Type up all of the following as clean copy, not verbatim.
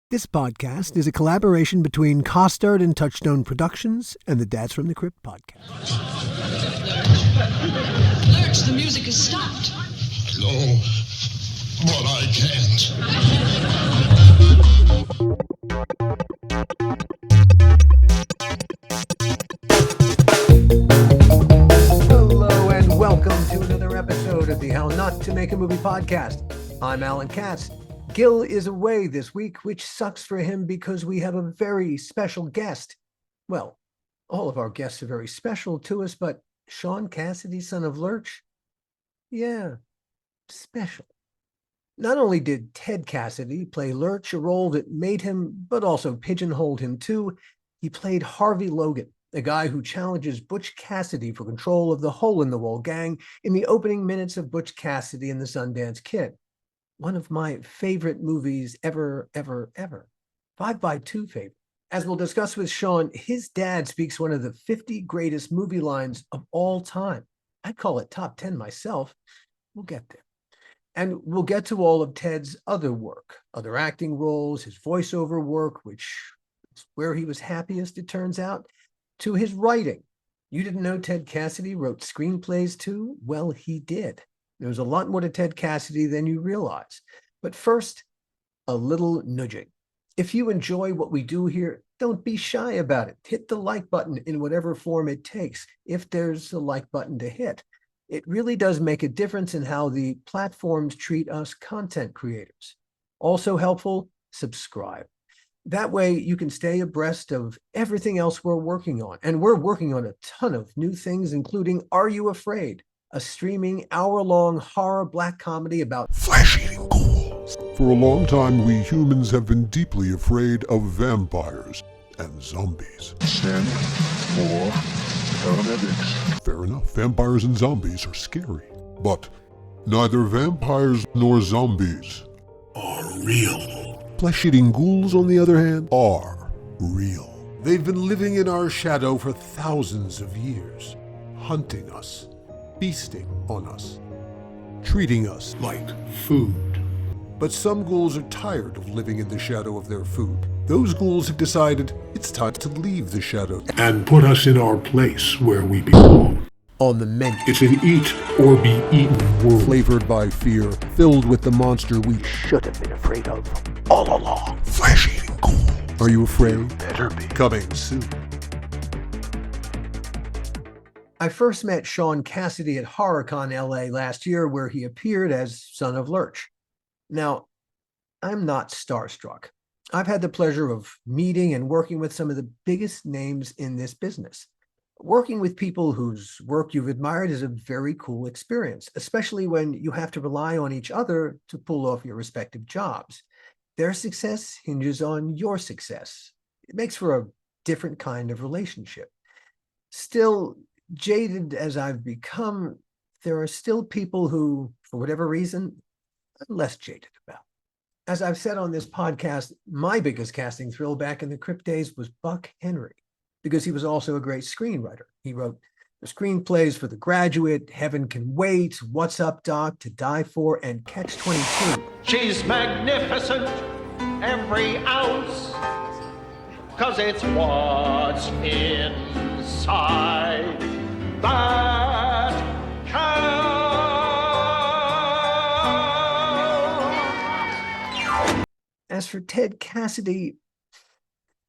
This podcast is a collaboration between Costard and Touchstone Productions and the Dads from the Crypt podcast. Lurch, the music has stopped. No, but I can't. Hello and welcome to another episode of the How Not to Make a Movie podcast. I'm Alan Katz. Gil is away this week, which sucks for him because we have a very special guest. Well, all of our guests are very special to us, but Sean Cassidy, son of Lurch? Yeah, special. Not only did Ted Cassidy play Lurch, a role that made him, but also pigeonholed him too, he played Harvey Logan, a guy who challenges Butch Cassidy for control of the Hole-in-the-Wall gang in the opening minutes of Butch Cassidy and the Sundance Kid. One of my favorite movies ever. 5x2 favorite. As we'll discuss with Sean, his dad speaks one of the 50 greatest movie lines of all time. I'd call it top 10 myself. We'll get there. And we'll get to all of Ted's other work, other acting roles, his voiceover work, which is where he was happiest, it turns out, to his writing. You didn't know Ted Cassidy wrote screenplays too? Well, he did. There's a lot more to Ted Cassidy than you realize. But first, a little nudging. If you enjoy what we do here, don't be shy about it. Hit the like button in whatever form it takes, if there's a like button to hit. It really does make a difference in how the platforms treat us content creators. Also helpful, subscribe. That way you can stay abreast of everything else we're working on. And we're working on a ton of new things, including Are You Afraid? A streaming hour-long horror black comedy about Flesh-eating ghouls. For a long time, we humans have been deeply afraid of vampires and zombies. Sin for paramedics. Fair enough, vampires and zombies are scary. But neither vampires nor zombies Are real. Flesh-eating ghouls, on the other hand, are real. They've been living in our shadow for thousands of years, hunting us, feasting on us, treating us Like food. But some ghouls are tired of living in the shadow of their food. Those ghouls have decided it's time to leave the shadow. And put us in our place where we belong. on the menu. It's an eat or be eaten world. Flavored by fear, filled with the monster we should have been afraid of all along. Flesh-eating ghoul. Are you afraid? Better be. Coming soon. I first met Sean Cassidy at HorrorCon LA last year, where he appeared as Son of Lurch. Now, I'm not starstruck. I've had the pleasure of meeting and working with some of the biggest names in this business. Working with people whose work you've admired is a very cool experience, especially when you have to rely on each other to pull off your respective jobs. Their success hinges on your success. It makes for a different kind of relationship. Still, jaded as I've become, there are still people who, for whatever reason, I'm less jaded about. As I've said on this podcast, my biggest casting thrill back in the Crypt days was Buck Henry, because he was also a great screenwriter. He wrote the screenplays for The Graduate, Heaven Can Wait, What's Up, Doc, To Die For, and Catch-22. She's magnificent, every ounce, 'cause it's what's inside that counts. As for Ted Cassidy,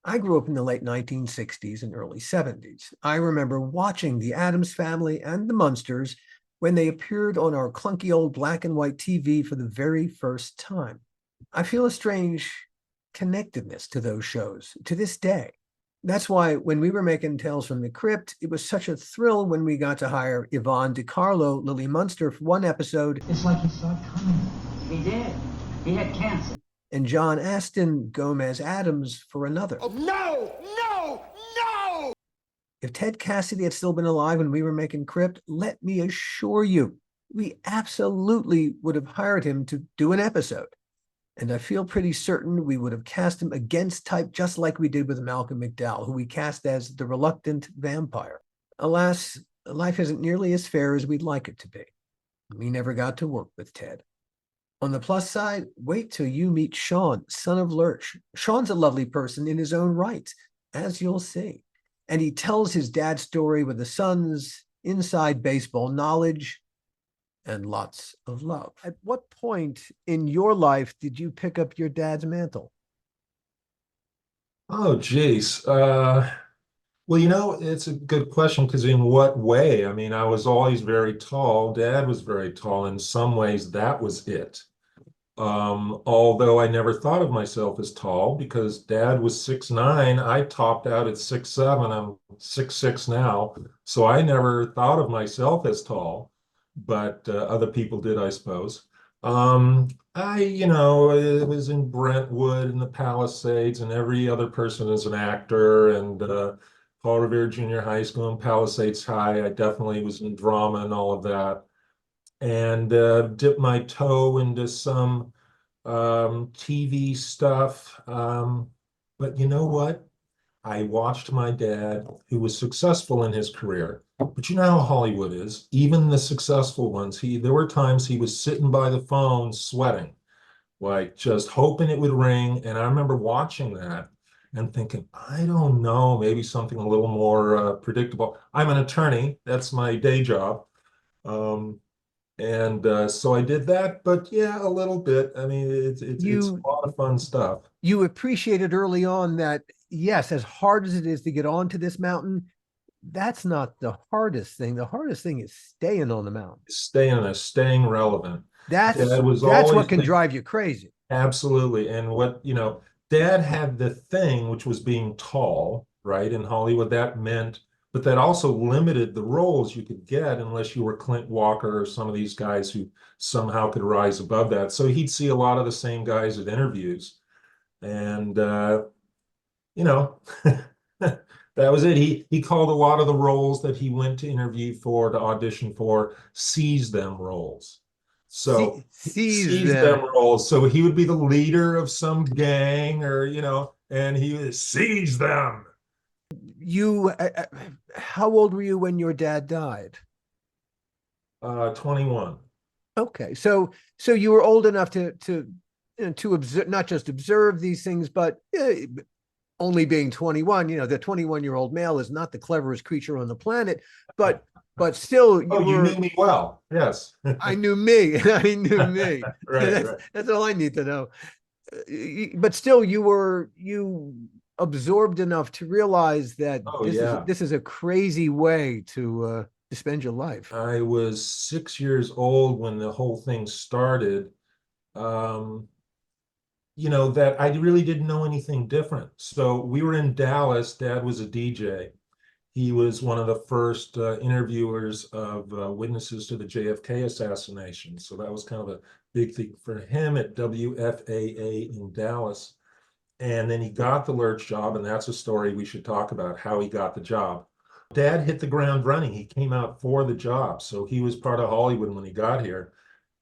I grew up in the late 1960s and early 70s. I remember watching the Addams Family and the Munsters when they appeared on our clunky old black and white TV for the very first time. I feel a strange connectedness to those shows to this day. That's why when we were making Tales from the Crypt, it was such a thrill when we got to hire Yvonne DiCarlo, Lily Munster for one episode. It's like he saw it coming. He did. He had cancer. And John Aston, Gomez Addams for another. Oh, no! If Ted Cassidy had still been alive when we were making Crypt, let me assure you, we absolutely would have hired him to do an episode. And I feel pretty certain we would have cast him against type, just like we did with Malcolm McDowell, who we cast as the reluctant vampire. Alas, life isn't nearly as fair as we'd like it to be. We never got to work with Ted. On the plus side, wait till you meet Sean, son of Lurch. Sean's a lovely person in his own right, as you'll see. And he tells his dad's story with the son's inside baseball knowledge and lots of love. At what point in your life did you pick up your dad's mantle? Oh, geez. Well, it's a good question because in what way? I mean, I was always very tall. Dad was very tall. In some ways, that was it. Although I never thought of myself as tall because Dad was 6'9", I topped out at 6'7". I'm 6'6" now, so I never thought of myself as tall, but other people did, I suppose. I was in Brentwood and the Palisades, and every other person is an actor, and Paul Revere Junior High School and Palisades High. I definitely was in drama and all of that, and dipped my toe into some TV stuff. But you know what? I watched my dad, who was successful in his career. But you know how Hollywood is. Even the successful ones, there were times he was sitting by the phone sweating, like just hoping it would ring. And I remember watching that and thinking, I don't know, maybe something a little more predictable. I'm an attorney. That's my day job. And so I did that, but yeah, a little bit. I mean, it's a lot of fun stuff. You appreciated early on that, yes, as hard as it is to get onto this mountain, that's not the hardest thing. The hardest thing is staying on the mountain. Staying relevant. That's Dad was that's always what can drive you crazy. absolutely. And Dad had the thing, which was being tall, right? In Hollywood, that meant, but that also limited the roles you could get unless you were Clint Walker or some of these guys who somehow could rise above that. So he'd see a lot of the same guys at interviews. And, you know, that was it. He called a lot of the roles that he went to interview for, to audition for, seize them roles. So Seize them them. roles. So he would be the leader of some gang, or and he would seize them. You, how old were you when your dad died? 21. Okay, so you were old enough to observe, not just observe these things, but only being 21, the 21-year-old male is not the cleverest creature on the planet, but still you knew me well. Yes. I knew me. I knew me. Right, that's all I need to know. But still, you absorbed enough to realize that this is a crazy way to spend your life. I was 6 years old when the whole thing started. That I really didn't know anything different. So we were in Dallas. Dad was a DJ. He was one of the first interviewers of witnesses to the JFK assassination. So that was kind of a big thing for him at WFAA in Dallas. And then he got the Lurch job, and that's a story we should talk about, how he got the job. Dad hit the ground running. He came out for the job. So he was part of Hollywood when he got here.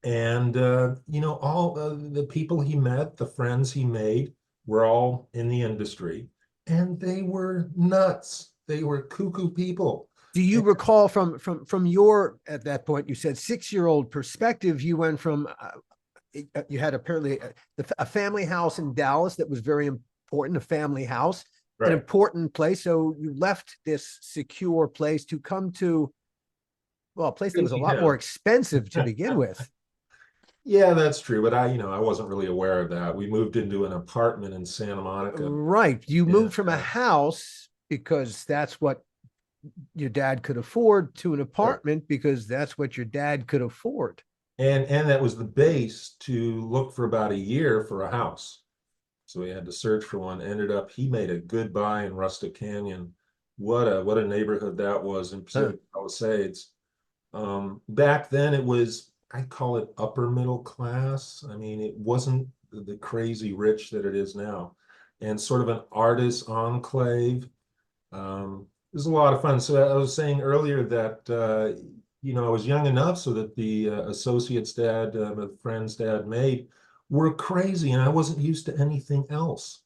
And, all the people he met, the friends he made, were all in the industry. And they were nuts. They were cuckoo people. Do you recall from your, at that point, you said 6-year-old perspective, you went from, you had apparently a family house in Dallas that was very important, a family house, right. An important place. So you left this secure place to come to, well, a place that was a lot more expensive to begin with. Yeah, that's true. But I wasn't really aware of that. We moved into an apartment in Santa Monica. Right. You moved from a house because that's what your dad could afford to an apartment because that's what your dad could afford. And that was the base to look for about a year for a house. So we had to search for one. Ended up, he made a good buy in Rustic Canyon. What a neighborhood that was in Pacific Palisades. Back then it was, I call it upper middle class. I mean, it wasn't the crazy rich that it is now. And sort of an artist enclave. It was a lot of fun. So I was saying earlier that, I was young enough so that the associate's dad, my friend's dad made, were crazy, and I wasn't used to anything else.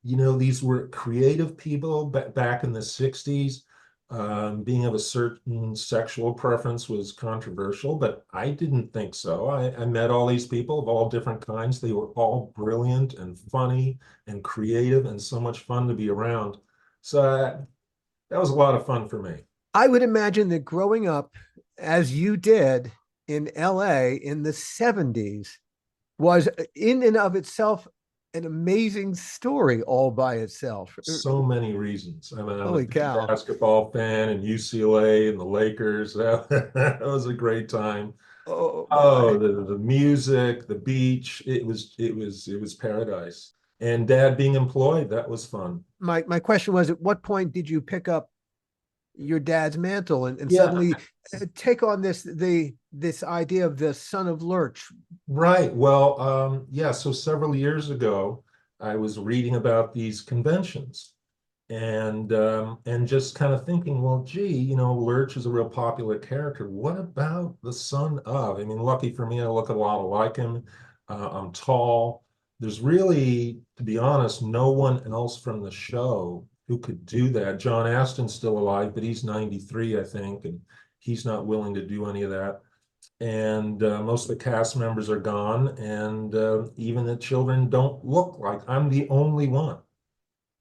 These were creative people back in the 60s. Being of a certain sexual preference was controversial, but I didn't think so. I met all these people of all different kinds. They were all brilliant and funny and creative and so much fun to be around. So that was a lot of fun for me. I would imagine that growing up as you did in LA in the 70s was in and of itself an amazing story all by itself. So many reasons. I mean, I'm a Holy big cow. basketball fan and UCLA and the Lakers. That was a great time. Oh Oh, my. the music, the beach, it was paradise. And dad being employed, that was fun. My question was, at what point did you pick up your dad's mantle and Yeah, suddenly take on this idea of the son of Lurch? right. Well, yeah, so several years ago, I was reading about these conventions and just kind of thinking, well, gee, Lurch is a real popular character. What about the son of? I mean, lucky for me, I look a lot like him. I'm tall. There's really, to be honest, no one else from the show who could do that. John Aston's still alive, but he's 93, I think, and he's not willing to do any of that. And most of the cast members are gone, and even the children don't look like I'm the only one.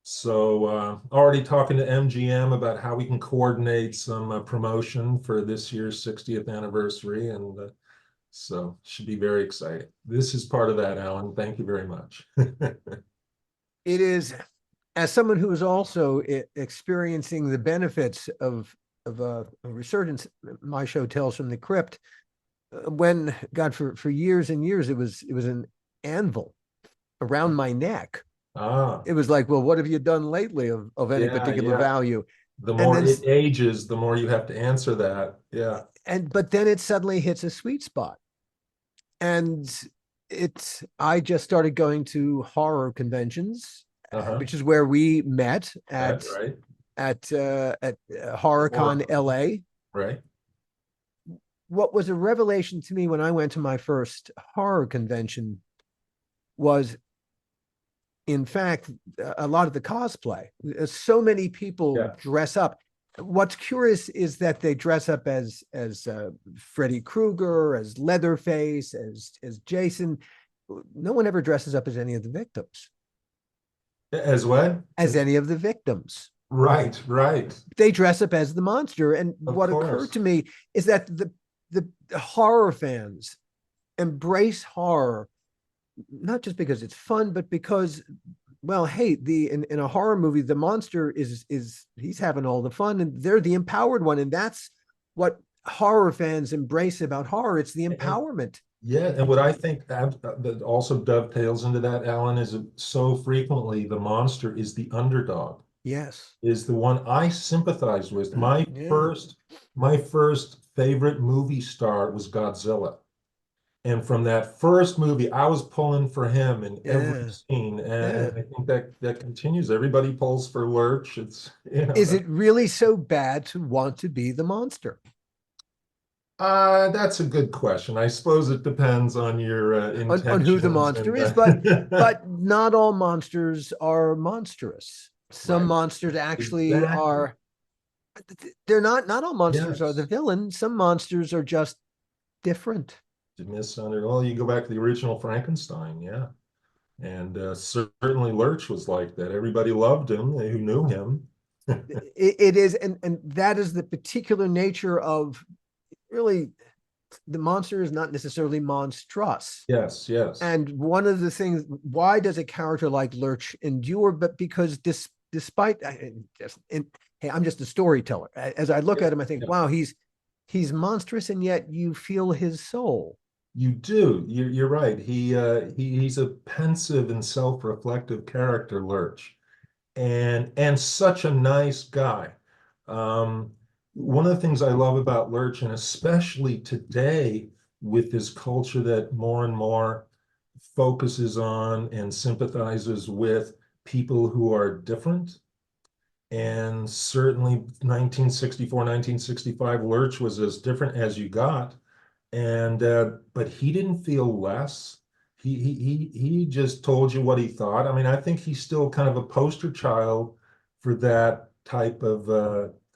So already talking to MGM about how we can coordinate some promotion for this year's 60th anniversary. And so should be very exciting. This is part of that, Alan. Thank you very much. It is, as someone who is also experiencing the benefits of a resurgence. My show Tales from the Crypt. When God, for years and years, it was an anvil around my neck. Ah, It was like, well, what have you done lately of any yeah, particular yeah. value? The And more then it ages, the more you have to answer that. Yeah. but then it suddenly hits a sweet spot. And I just started going to horror conventions, Uh-huh. which is where we met Right, right, at HorrorCon LA. right. What was a revelation to me when I went to my first horror convention was, in fact, a lot of the cosplay. So many people dress up. What's curious is that they dress up as Freddy Krueger, as Leatherface, as Jason. No one ever dresses up as any of the victims. As what? As any of the victims. Right, right. They dress up as the monster. And Of what course. occurred to me is that the horror fans embrace horror, not just because it's fun, but because, well, hey, in a horror movie, the monster is he's having all the fun, and they're the empowered one, and that's what horror fans embrace about horror. It's the empowerment. Yeah, and what I think that also dovetails into that, Alan, is so frequently the monster is the underdog, Yes. is the one I sympathize with. My Yeah. first favorite movie star was Godzilla. And from that first movie, I was pulling for him in every Yeah. scene. And Yeah. I think that continues. Everybody pulls for Lurch. It's, Is it really so bad to want to be the monster? That's a good question. I suppose it depends on your intentions. On who the monster is, but not all monsters are monstrous. Some Right. monsters actually Exactly. are. They're not all monsters are the Yes. villain. Some monsters are just different. Well, you go back to the original Frankenstein, yeah. And certainly Lurch was like that. Everybody loved him who knew him. It is, and that is the particular nature of, really, the monster is not necessarily monstrous. Yes, yes. And one of the things, why does a character like Lurch endure? But because despite, hey, I'm just a storyteller. As I look at him, I think, wow, he's monstrous, and yet you feel his soul. You do. You're right. He's a pensive and self-reflective character, Lurch, and such a nice guy. One of the things I love about Lurch, and especially today with this culture that more and more focuses on and sympathizes with people who are different. And certainly 1964, 1965, Lurch was as different as you got. And but he didn't feel less. He just told you what he thought. I mean, I think he's still kind of a poster child for that type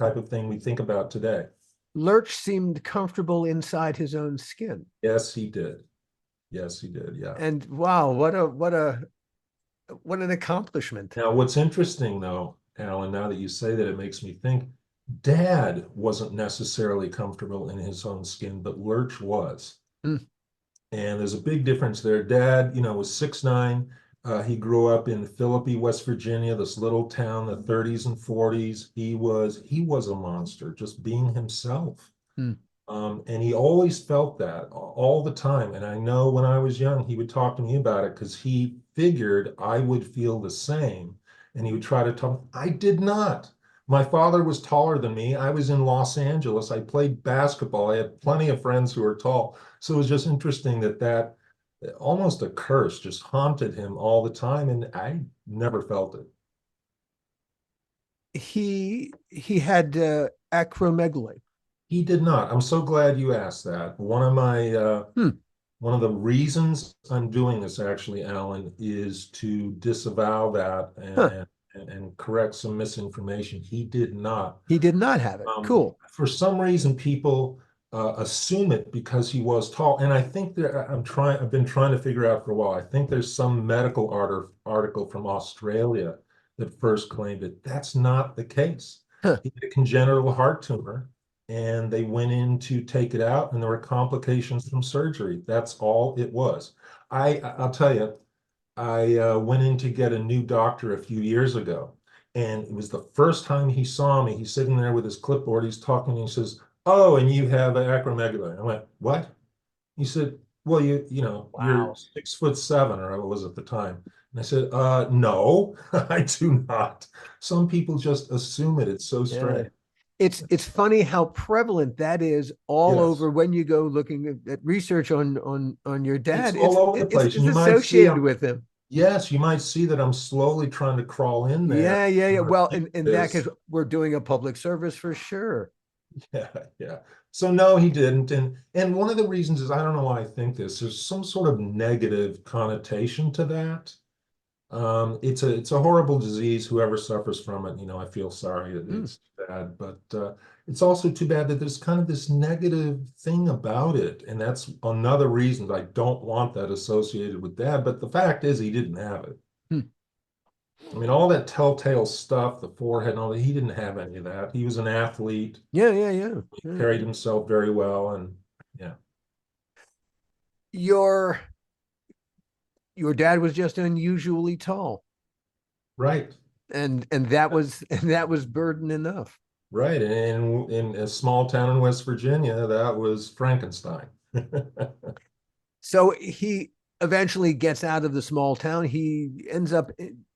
type of thing we think about today. Lurch seemed comfortable inside his own skin. Yes, he did. Yes, he did. Yeah. And wow, what an accomplishment. Now, what's interesting though, Alan, now that you say that, it makes me think Dad wasn't necessarily comfortable in his own skin, but Lurch was. Mm. And there's a big difference there. Dad, was 6'9". He grew up in Philippi, West Virginia, this little town, the 30s and 40s. He was a monster, just being himself. Mm. And he always felt that all the time. And I know when I was young, he would talk to me about it because he figured I would feel the same. And he would try to tell me, I did not. My father was taller than me. I was in Los Angeles. I played basketball. I had plenty of friends who were tall. So it was just interesting that almost a curse just haunted him all the time. And I never felt it. He had acromegaly. He did not. I'm so glad you asked that. One of the reasons I'm doing this, actually, Alan, is to disavow that and correct some misinformation. He did not. He did not have it. Cool. For some reason, people assume it because he was tall, and I think I've been trying to figure out for a while. I think there's some medical article from Australia that first claimed it. That's not the case. Huh. He had a congenital heart tumor, and they went in to take it out, and there were complications from surgery. That's all it was. I'll tell you, I went in to get a new doctor a few years ago, and it was the first time he saw me. He's sitting there with his clipboard. He's talking, and he says, "Oh, and you have acromegaly." I went, "What?" He said, "Well, you're Wow. 6'7", or I was at the time." And I said, "No, I do not." Some people just assume it. It's so strange. It's funny how prevalent that is all Yes. over when you go looking at research on your dad. It's all over the place. It's And you might see associated him. with him. Yes, you might see that I'm slowly trying to crawl in there. Yeah. Well, in that This. case, we're doing a public service for sure. Yeah. So no, he didn't. And one of the reasons is, I don't know why I think this, there's some sort of negative connotation to that. It's a horrible disease. Whoever suffers from it, I feel sorry. It's bad, but it's also too bad that there's kind of this negative thing about it, and that's another reason I don't want that associated with Dad. But the fact is, he didn't have it. I mean, all that telltale stuff, the forehead and all that, he didn't have any of that. He was an athlete. Yeah. He carried himself very well, and yeah. Your dad was just unusually tall, Right. and that was burden enough. Right. And in a small town in West Virginia, that was Frankenstein. So he eventually gets out of the small town. He ends up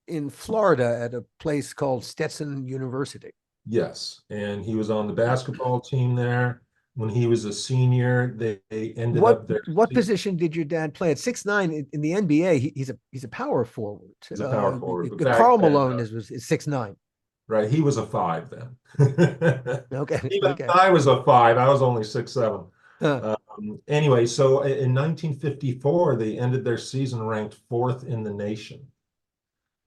in Florida at a place called Stetson University. Yes. And he was on the basketball team there. When he was a senior, they ended up there. What position did your dad play at 6'9" in the NBA? He's a power forward. He's a power forward. Karl Malone is 6'9". Right. He was a 5 then. Okay. Even Okay. I was a 5. I was only 6'7". Huh. Anyway, so in 1954, they ended their season ranked 4th in the nation.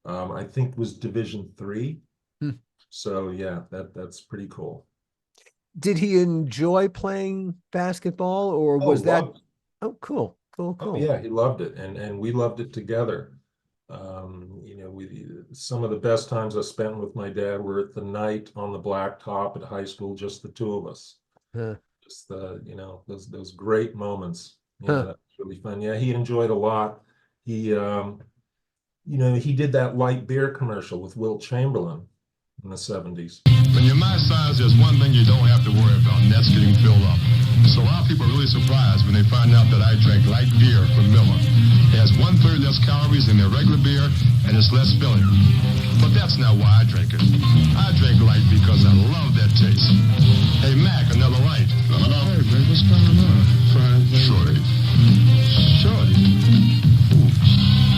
I think it was Division III. So yeah, that's pretty cool. Did he enjoy playing basketball, or was that? Oh, cool. Oh, yeah, he loved it, and we loved it together. Some of the best times I spent with my dad were at the night on the blacktop at high school, just the two of us. Just those great moments. That's really fun. Yeah, he enjoyed a lot. He he did that light beer commercial with Wilt Chamberlain in the 70s. When you're my size, there's one thing you don't have to worry about, and that's getting filled up. So a lot of people are really surprised when they find out that I drink light beer from Miller. It has 1/3 less calories than their regular beer, and it's less filling. But that's not why I drink it. I drink light because I love that taste. Hey, Mac, another light. Hey, man, what's going on? Fine, Shorty.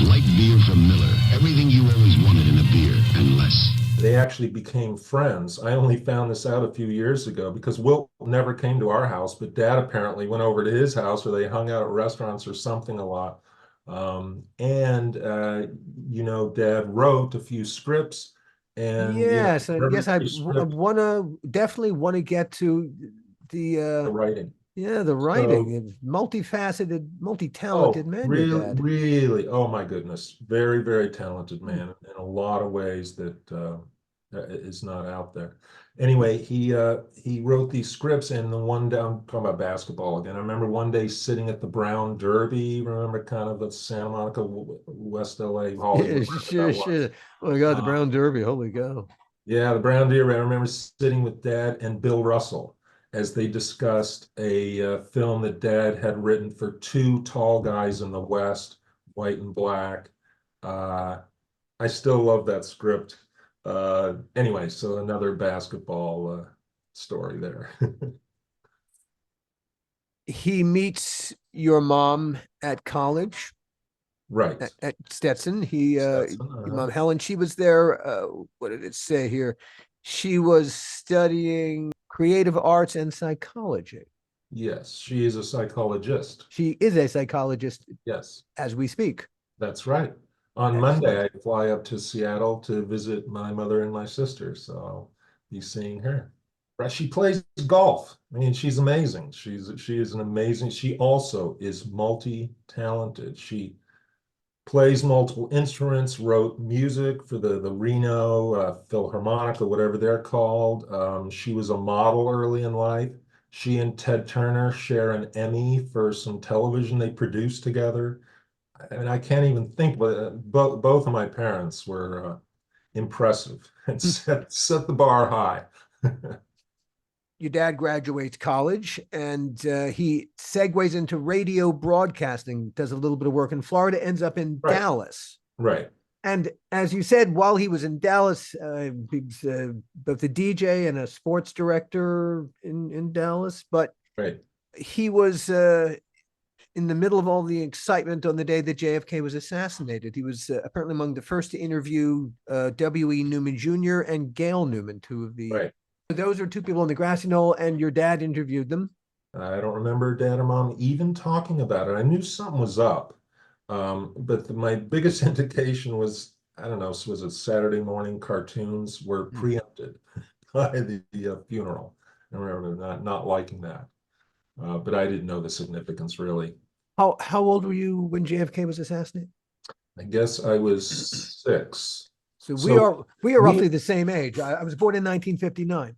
Light beer from Miller. Everything you always wanted in a beer, and less. They actually became friends. I only found this out a few years ago because Wilt never came to our house, but Dad apparently went over to his house, or they hung out at restaurants or something a lot. Dad wrote a few scripts And Yes, and yes, I every script, definitely want to get to the the writing. yeah, the writing. So, It's multifaceted, multi-talented oh, man, your really, dad. really, oh my goodness, very, very talented Hmm. man in a lot of ways that is not out there. Anyway, he wrote these scripts, and the one down talking about basketball again. I remember one day sitting at the Brown Derby. Remember, kind of the Santa Monica, West LA, Yeah, Hollywood, wherever that sure, was. sure. Oh my God, the Uh, Brown Derby. Holy cow. Yeah, the Brown Deer. I remember sitting with Dad and Bill Russell as they discussed a film that Dad had written for two tall guys in the West, white and black. Uh, I still love that script. Anyway, so another basketball story there. He meets your mom at college Right. at Stetson. Stetson, Your mom Helen, she was there. What did it say here? She was studying creative arts and psychology. Yes, she is a psychologist. She is a psychologist Yes, as we speak. that's right. On Excellent. Monday, I fly up to Seattle to visit my mother and my sister, so I'll be seeing her. Right, she plays golf. I mean, she's amazing. She is an amazing. She also is multi-talented. She plays multiple instruments, wrote music for the Reno Philharmonic or whatever they're called. She was a model early in life. She and Ted Turner share an Emmy for some television they produced together. I mean, I can't even think, but both of my parents were impressive and set the bar high. Your dad graduates college and he segues into radio broadcasting, does a little bit of work in Florida, ends up in Right, Dallas. right, And as you said, while he was in Dallas, he was both a DJ and a sports director in Dallas, but right. he was in the middle of all the excitement on the day that JFK was assassinated. He was apparently among the first to interview W.E. Newman Jr. and Gail Newman, two of the. Right. Those are two people on the grassy knoll, and your dad interviewed them. I don't remember Dad or Mom even talking about it. I knew something was up, but my biggest indication was, I don't know, was it Saturday morning cartoons were preempted by the funeral. I remember not liking that, but I didn't know the significance really. How old were you when JFK was assassinated? I guess I was 6. So we So are we are roughly the same age. I was born in 1959.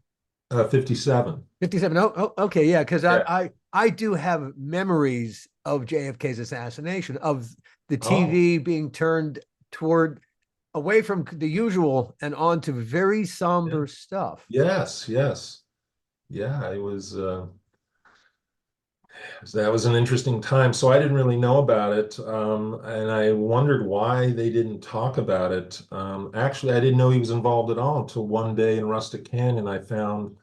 57. 57. Oh, okay, yeah, because Yeah. I do have memories of JFK's assassination, of the Oh, TV being turned toward away from the usual and on to very somber stuff. yes, yes. Yeah, it was that was an interesting time. So I didn't really know about it, and I wondered why they didn't talk about it. Actually, I didn't know he was involved at all until one day in Rustic Canyon, I found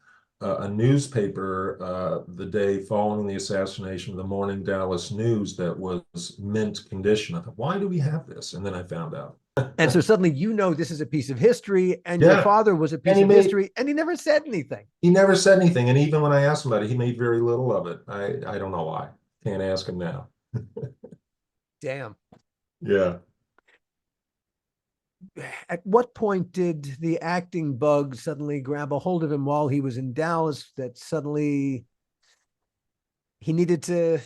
a newspaper the day following the assassination of the Morning Dallas News that was mint condition. I thought, why do we have this? And then I found out. And so suddenly this is a piece of history, and your Yeah, father was a and piece of history, and he never said anything. he never said anything. And even when I asked him about it, he made very little of it. I don't know why. Can't ask him now. Damn. Yeah. At what point did the acting bug suddenly grab a hold of him while he was in Dallas that suddenly he needed to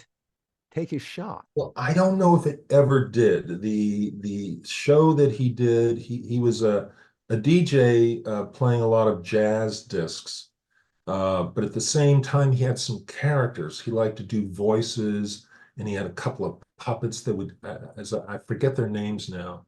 take his shot? Well, I don't know if it ever did. The show that he did, he was a DJ playing a lot of jazz discs. But at the same time, he had some characters. He liked to do voices, and he had a couple of puppets that would, I forget their names now.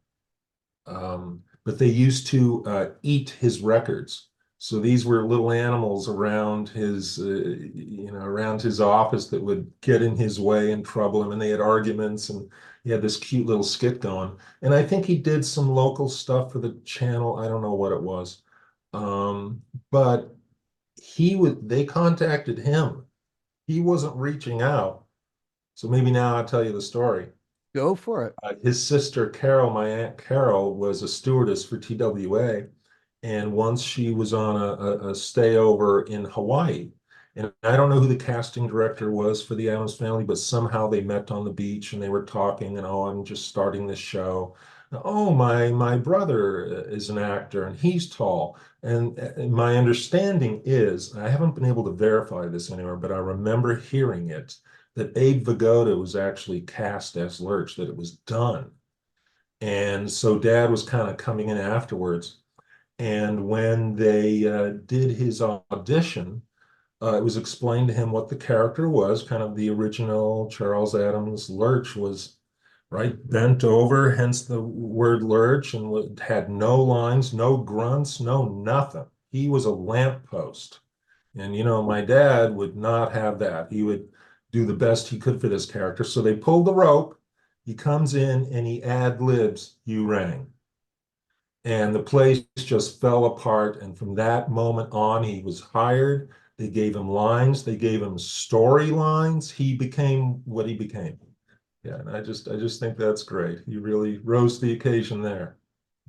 But they used to eat his records. So these were little animals around his, around his office that would get in his way and trouble him. And they had arguments, and he had this cute little skit going. And I think he did some local stuff for the channel. I don't know what it was. But they contacted him. He wasn't reaching out. So maybe now I'll tell you the story. Go for it. His sister Carol, my Aunt Carol, was a stewardess for TWA. And once she was on a stayover in Hawaii. And I don't know who the casting director was for the Addams Family, but somehow they met on the beach and they were talking, and oh, I'm just starting this show. Oh, my brother is an actor and he's tall. And my understanding is, I haven't been able to verify this anywhere, but I remember hearing it, that Abe Vigoda was actually cast as Lurch, that it was done. And so Dad was kind of coming in afterwards. And when they did his audition, it was explained to him what the character was, kind of the original Charles Addams Lurch was right bent over, hence the word lurch, and had no lines, no grunts, no nothing. He was a lamppost. And my dad would not have that. He would do the best he could for this character. So they pulled the rope. He comes in and he ad libs, "You rang." And the place just fell apart. And from that moment on, he was hired. They gave him lines, they gave him storylines. He became what he became. Yeah, and I just think that's great. He really rose to the occasion there.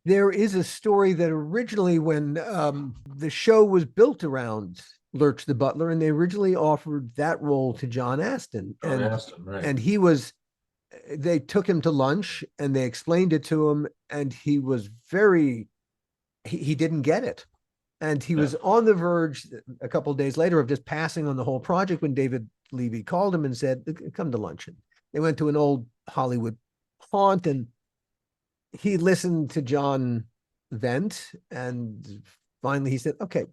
There is a story that originally, when the show was built around Lurch the Butler, and they originally offered that role to John Astin, John Astin, right? And they took him to lunch and they explained it to him, and he was he didn't get it. And he was on the verge a couple of days later of just passing on the whole project when David Levy called him and said, "Come to luncheon." They went to an old Hollywood haunt, and he listened to John vent, and finally he said, "Okay,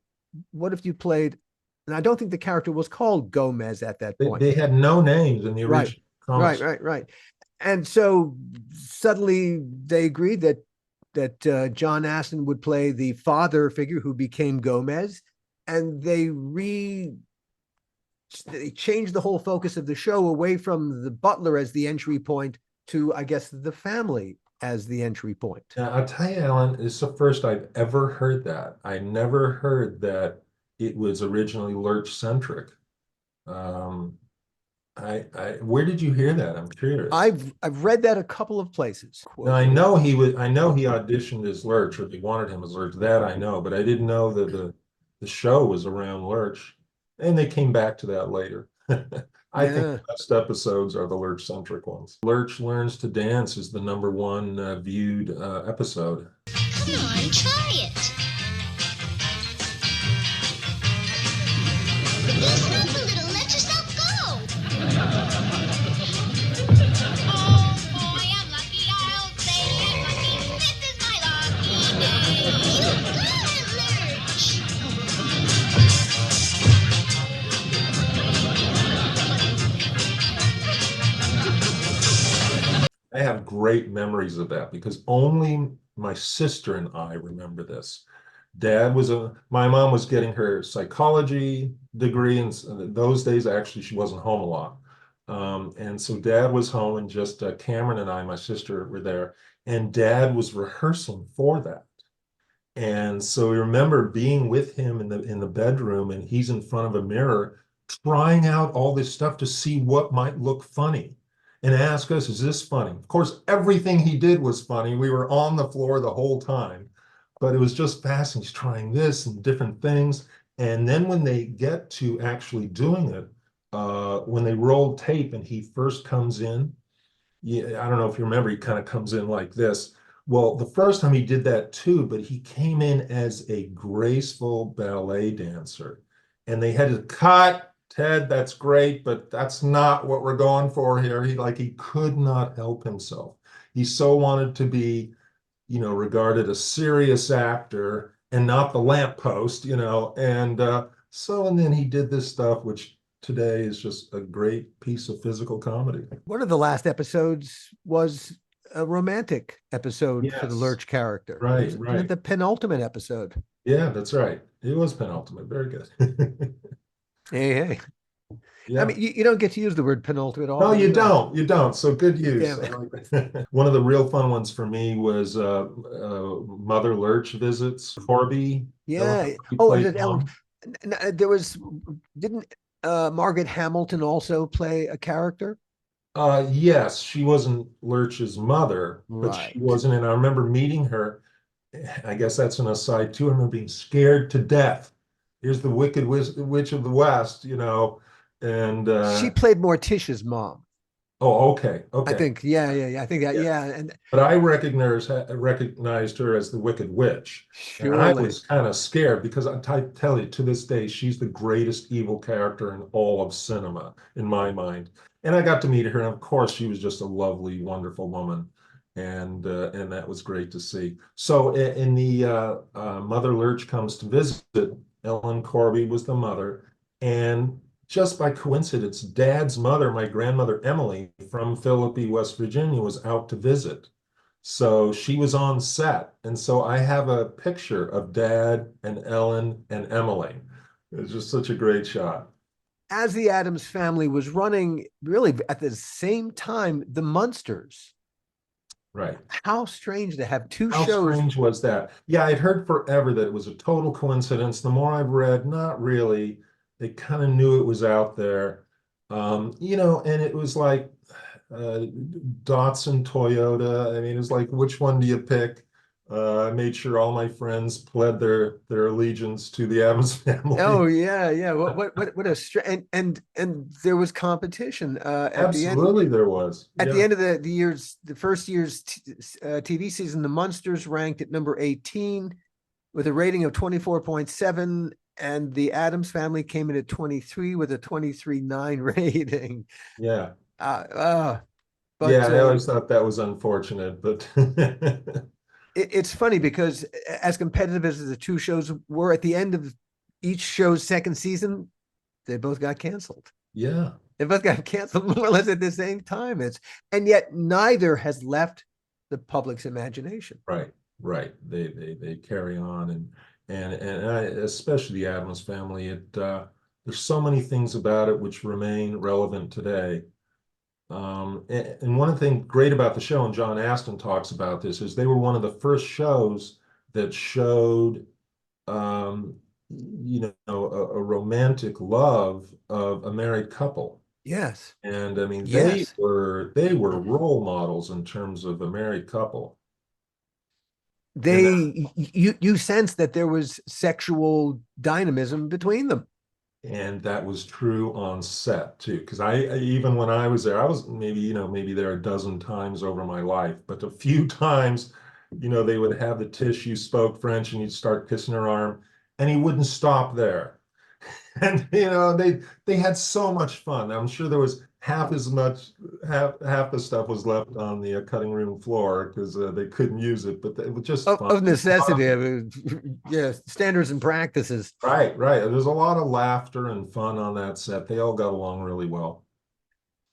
what if you played?" And I don't think the character was called Gomez at that point. They had no names in the original comics. Right. And so suddenly they agreed that John Astin would play the father figure who became Gomez, and they changed the whole focus of the show away from the butler as the entry point to, I guess, the family as the entry point. Now, I'll tell you, Alan, it's the first I've ever heard that. I never heard that it was originally Lurch-centric. Where did you hear that? I'm curious. I've read that a couple of places. Now, I know he auditioned as Lurch, or they wanted him as Lurch. That I know, but I didn't know that the show was around Lurch, and they came back to that later. I think the best episodes are the Lurch-centric ones. Lurch Learns to Dance is the #1 viewed episode. Come on, try it. Loosen up a little, let yourself go. Oh boy, I'm lucky, I'll say I'm lucky. This is my lucky day. You got it, Lurch. I have great memories of that because only my sister and I remember this. My mom was getting her psychology degree, and those days, actually, she wasn't home a lot. And so Dad was home, and just Cameron and I, my sister, were there, and Dad was rehearsing for that. And so we remember being with him in the bedroom, and he's in front of a mirror trying out all this stuff to see what might look funny and ask us, "Is this funny?" Of course, everything he did was funny. We were on the floor the whole time, but it was just fascinating. He's trying this and different things. And then when they get to actually doing it, when they roll tape and he first comes in, I don't know if you remember, he kind of comes in like this. Well, the first time he did that too, but he came in as a graceful ballet dancer. And they had to cut. "Ted, that's great, but that's not what we're going for here." He could not help himself. He so wanted to be, regarded a serious actor and not the lamppost, and then he did this stuff, which today is just a great piece of physical comedy. One of the last episodes was a romantic episode for the Lurch character. Right. The penultimate episode. Yeah, that's right. It was penultimate. Very good. Hey. Yeah. I mean, you don't get to use the word penultimate. No, you don't. You don't. So good use. Yeah. One of the real fun ones for me was Mother Lurch visits Harvey. Yeah. Didn't Margaret Hamilton also play a character? Yes, she wasn't Lurch's mother, but she wasn't. And I remember meeting her. I guess that's an aside too. I remember being scared to death. Here's the Wicked Witch of the West, and she played Morticia's mom. Oh, okay, I okay. think, yeah. I think that, Yeah. yeah, and But I recognized her as the Wicked Witch, and I surely. was kind of scared because I tell you, to this day, she's the greatest evil character in all of cinema, in my mind. And I got to meet her, and of course, she was just a lovely, wonderful woman, and that was great to see. So in the Mother Lurch Comes to Visit, Ellen Corby was the mother, and just by coincidence, Dad's mother, my grandmother Emily from Philippi, West Virginia, was out to visit. So she was on set. And so I have a picture of Dad and Ellen and Emily. It was just such a great shot. As the Addams Family was running really at the same time, the Munsters. Right. How strange to have two How shows. strange was that? Yeah, I'd heard forever that it was a total coincidence. The more I've read, not really. They kind of knew it was out there. And it was like uh, Datsun, Toyota. I mean, it's like, which one do you pick? I made sure all my friends pled their allegiance to the Addams Oh family. yeah. What a and there was competition Absolutely, there was. at the Yeah, end of the first year's TV season. The Munsters ranked at number 18 with a rating of 24.7, and the Addams Family came in at 23 with a 23.9 rating. yeah, Uh, uh, yeah. but I always thought that was unfortunate, but it's funny because as competitive as the two shows were, at the end of each show's second season, they both got canceled. yeah, They both got canceled more or less at the same time. And yet neither has left the public's imagination. right, right. They carry on, and especially the Addams family. There's so many things about it which remain relevant today. And one thing great about the show, and John Aston talks about this, is they were one of the first shows that showed, um, a romantic love of a married couple. Yes. And I mean, they Yes. were they were role models in terms of a married couple. And You sense that there was sexual dynamism between them. that was true on set too, because even when I was there, I was maybe there a dozen times over my life, but a few times, they would have the Tish, you spoke French, and you'd start kissing her arm, and he wouldn't stop there. And they had so much fun. I'm sure there was half the stuff was left on the cutting room floor because they couldn't use it, but it was just fun. Of necessity. I mean, yeah, standards and practices. Right, right. There's a lot of laughter and fun on that set. They all got along really well.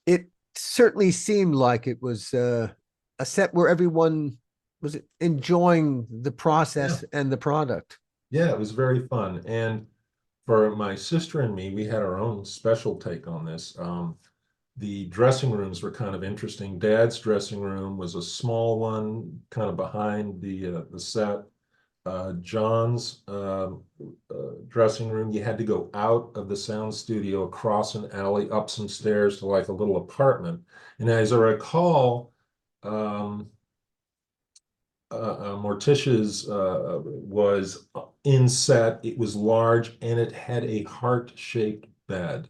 It certainly seemed like it was a set where everyone was enjoying the Yeah, process and the product. yeah, it was very fun. And for my sister and me, we had our own special take on this. The dressing rooms were kind of interesting. Dad's dressing room was a small one, kind of behind the set. John's dressing room, you had to go out of the sound studio, across an alley, up some stairs to like a little apartment. And as I recall, um, Morticia's was in set. It was large and it had a heart-shaped bed.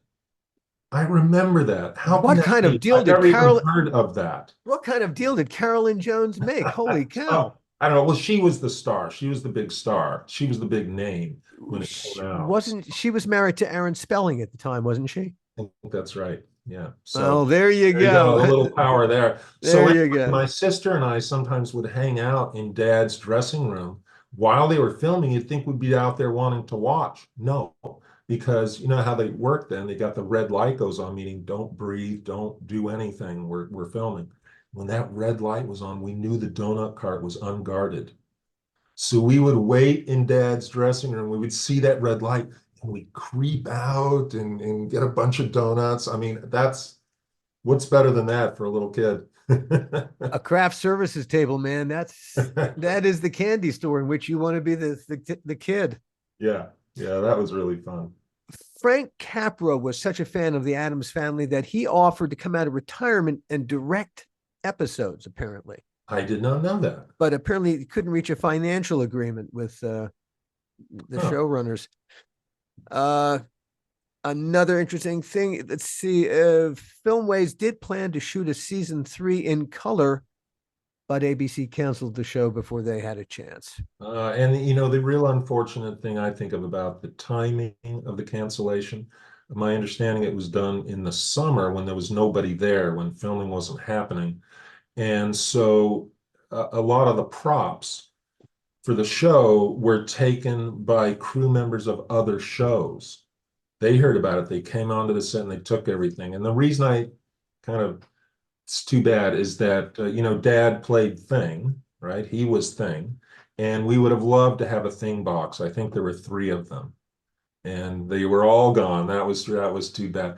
I remember that. How can What that kind of be? deal I've did never even Carol? heard of that. What kind of deal did Carolyn Jones make? Holy Oh, cow! I don't know. Well, she was the star. She was the big star. She was the big name when it came out. Wasn't she was married to Aaron Spelling at the time, wasn't she? I think that's right. Yeah. Well, So there you there you go, a go. little power there. There So you anyway, go. my sister and I sometimes would hang out in Dad's dressing room while they were filming. You'd think we'd be out there wanting to watch. No, because you know how they work then. They got the red light goes on, meaning don't breathe, don't do anything. We're filming. When that red light was on, we knew the donut cart was unguarded. So we would wait in Dad's dressing room. We would see that red light and we'd creep out and get a bunch of donuts. I mean, what's better than that for a little kid? A craft services table, man. That is the candy store in which you want to be the kid. Yeah, yeah, that was really fun. Frank Capra was such a fan of the Addams Family that he offered to come out of retirement and direct episodes, apparently. I did not know that. But apparently he couldn't reach a financial agreement with the showrunners. Another interesting thing, let's see, Filmways did plan to shoot a season 3 in color, but ABC canceled the show before they had a chance. And you know, the real unfortunate thing I think of about the timing of the cancellation, my understanding it was done in the summer when there was nobody there, when filming wasn't happening. And so a lot of the props for the show were taken by crew members of other shows. They heard about it, they came onto the set and they took everything. And the reason I kind of, it's too bad, is that, you know, Dad played Thing, right? He was Thing. And we would have loved to have a Thing box. I think there were 3 of them. And they were all gone. That was too bad.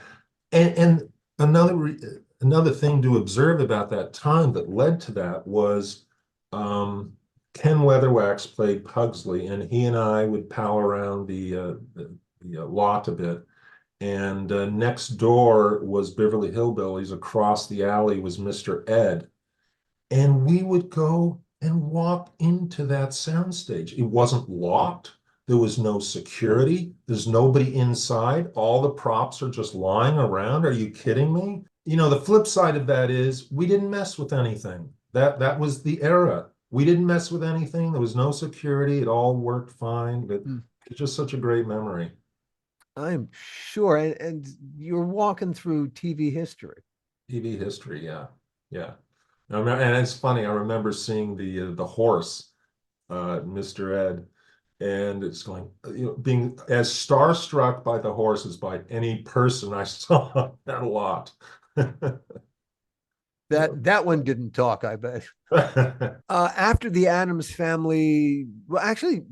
And another thing to observe about that time that led to that was Ken Weatherwax played Pugsley, and he and I would pal around the lot a bit. And next door was Beverly Hillbillies. Across the alley was Mr. Ed. And we would go and walk into that soundstage. It wasn't locked. There was no security. There's nobody inside. All the props are just lying around. Are you kidding me? You know, the flip side of that is we didn't mess with anything. That was the era. We didn't mess with anything. There was no security. It all worked fine. But it's just such a great memory. I'm sure. And you're walking through TV history. TV history, yeah. Yeah. And it's funny, I remember seeing the horse, Mr. Ed, and it's going, you know, being as starstruck by the horse as by any person I saw that a lot. That one didn't talk, I bet. After the Addams Family, well, actually,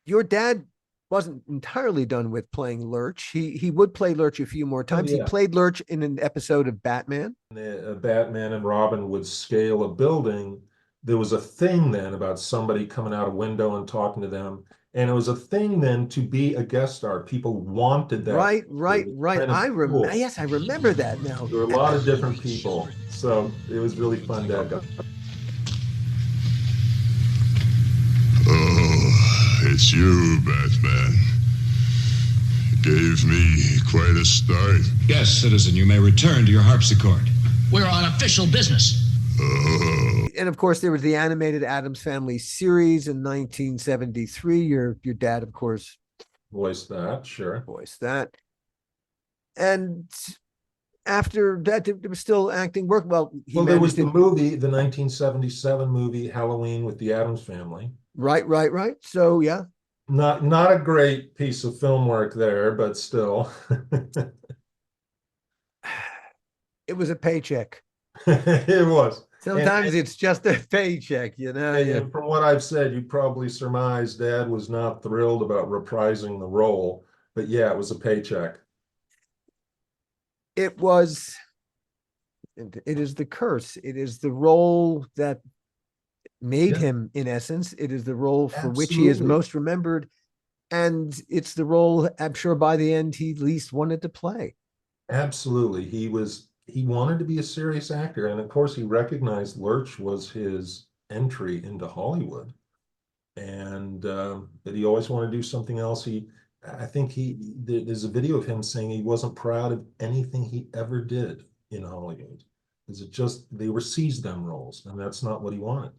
your dad wasn't entirely done with playing Lurch. He would play Lurch a few more times. Yeah. He played Lurch in an episode of Batman. Batman and Robin would scale a building. There was a thing then about somebody coming out a window and talking to them. And it was a thing then to be a guest star. People wanted that. Right. Kind of cool. Yes, I remember that now. There were a lot of different people. So it was really fun to have. Oh, it's you, Batman. Gave me quite a start. Yes, citizen, you may return to your harpsichord. We're on official business. Oh. And of course, there was the animated Addams Family series in 1973. Your dad, of course, voiced that, sure. Voiced that. And after that, there was still acting work. Well, there was the movie, the 1977 movie, Halloween with the Addams Family. Right. So, yeah. Not a great piece of film work there, but still. It was a paycheck. It was. Sometimes it's just a paycheck, you know. And from what I've said, you probably surmise Dad was not thrilled about reprising the role, but yeah, it was a paycheck. It was. It is the curse. It is the role that made him, in essence. It is the role for which he is most remembered, and it's the role I'm sure by the end he least wanted to play. Absolutely. He wanted to be a serious actor, and of course he recognized Lurch was his entry into Hollywood, and that he always wanted to do something else. I think there's a video of him saying he wasn't proud of anything he ever did in Hollywood. They were seize them roles, and that's not what he wanted.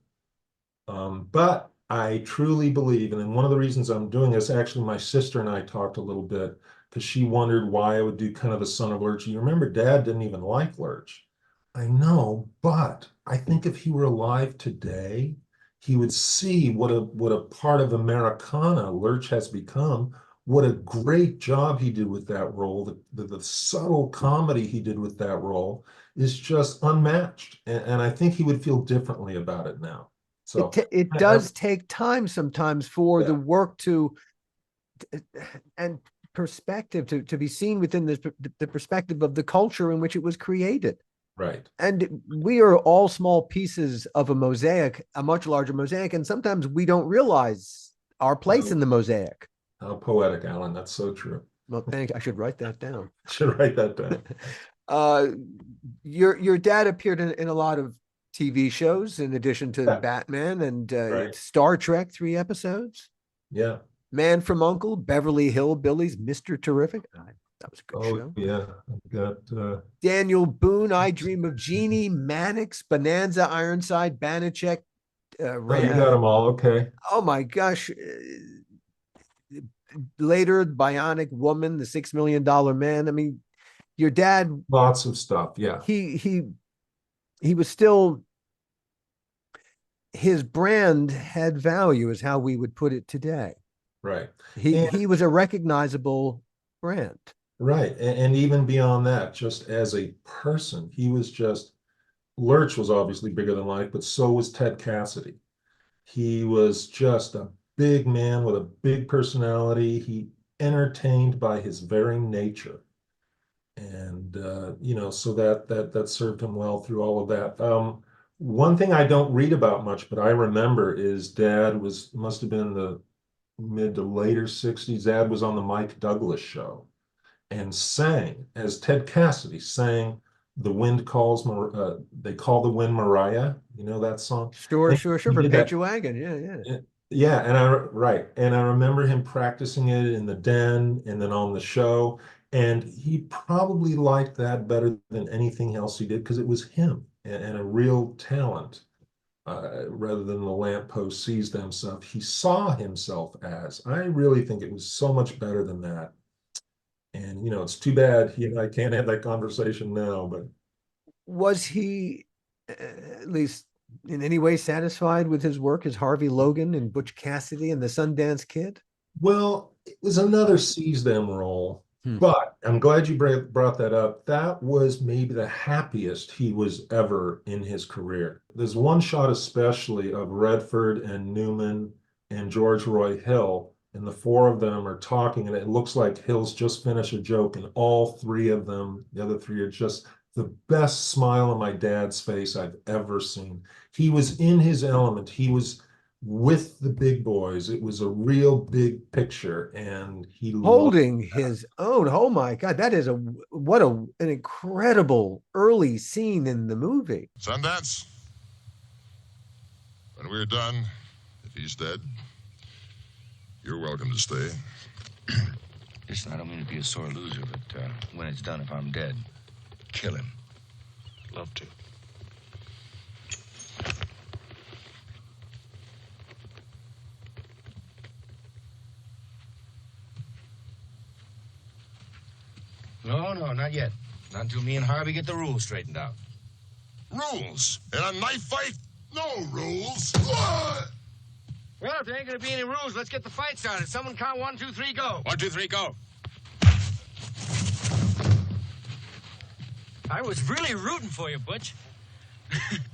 But I truly believe, and one of the reasons I'm doing this, actually my sister and I talked a little bit, because she wondered why I would do kind of the Son of Lurch. You remember Dad didn't even like Lurch. I know, but I think if he were alive today, he would see what a part of Americana Lurch has become, what a great job he did with that role. The subtle comedy he did with that role is just unmatched. And I think he would feel differently about it now. So it does take time sometimes for the work and perspective to be seen within the perspective of the culture in which it was created. Right. And we are all small pieces of a mosaic, a much larger mosaic, and sometimes we don't realize our place in the mosaic. How poetic, Alan. That's so true. Well, thank you. I should write that down. Should write that down. Your dad appeared in a lot of TV shows in addition to Batman and Star Trek 3 episodes. Yeah. Man from U.N.C.L.E., Beverly Hillbillies, Mr. Terrific. That was a good Oh show. yeah, I've got Daniel Boone, I Dream of Jeannie, Mannix, Bonanza, Ironside, Banachek. oh, you got them all. Okay. Oh my gosh. Later, Bionic Woman, The $6 Million Man. I mean, your dad, Lots of stuff. Yeah. he was still, his brand had value, is how we would put it today. Right. He was a recognizable brand. Right. And even beyond that, just as a person, he was just, Lurch was obviously bigger than life, but so was Ted Cassidy. He was just a big man with a big personality. He entertained by his very nature. And so that served him well through all of that. One thing I don't read about much, but I remember is Dad must have been the mid to later 60s. Dad was on the Mike Douglas show and sang, as Ted Cassidy sang, "The Wind Calls," they call the wind Mariah. You know that song? Sure, And sure, he for did Paint that. Your Wagon. Yeah. Yeah, and I remember him practicing it in the den and then on the show, and he probably liked that better than anything else he did because it was him and a real talent, rather than the lamppost sees them stuff. He saw himself as. I really think it was so much better than that. And it's too bad he and I can't have that conversation now, but Was he at least in any way satisfied with his work as Harvey Logan and Butch Cassidy and the Sundance Kid? well, it was another seize them role. But I'm glad you brought that up. That was maybe the happiest he was ever in his career. There's one shot especially of Redford and Newman and George Roy Hill, and the four of them are talking, and it looks like Hill's just finished a joke, and all three of them, the other three, are just the best smile on my dad's face I've ever seen. He was in his element. He was with the big boys. It was a real big picture, and he holding his own. Oh my God, that is an incredible early scene in the movie. Sundance, when we're done, if he's dead, you're welcome to stay. Listen, I don't mean to be a sore loser, but when it's done, if I'm dead, kill him. Love to. No, not yet. Not until me and Harvey get the rules straightened out. Rules? In a knife fight? No rules. Well, if there ain't gonna be any rules, let's get the fight started. Someone count 1, 2, 3, go. 1, 2, 3, go. I was really rooting for you, Butch.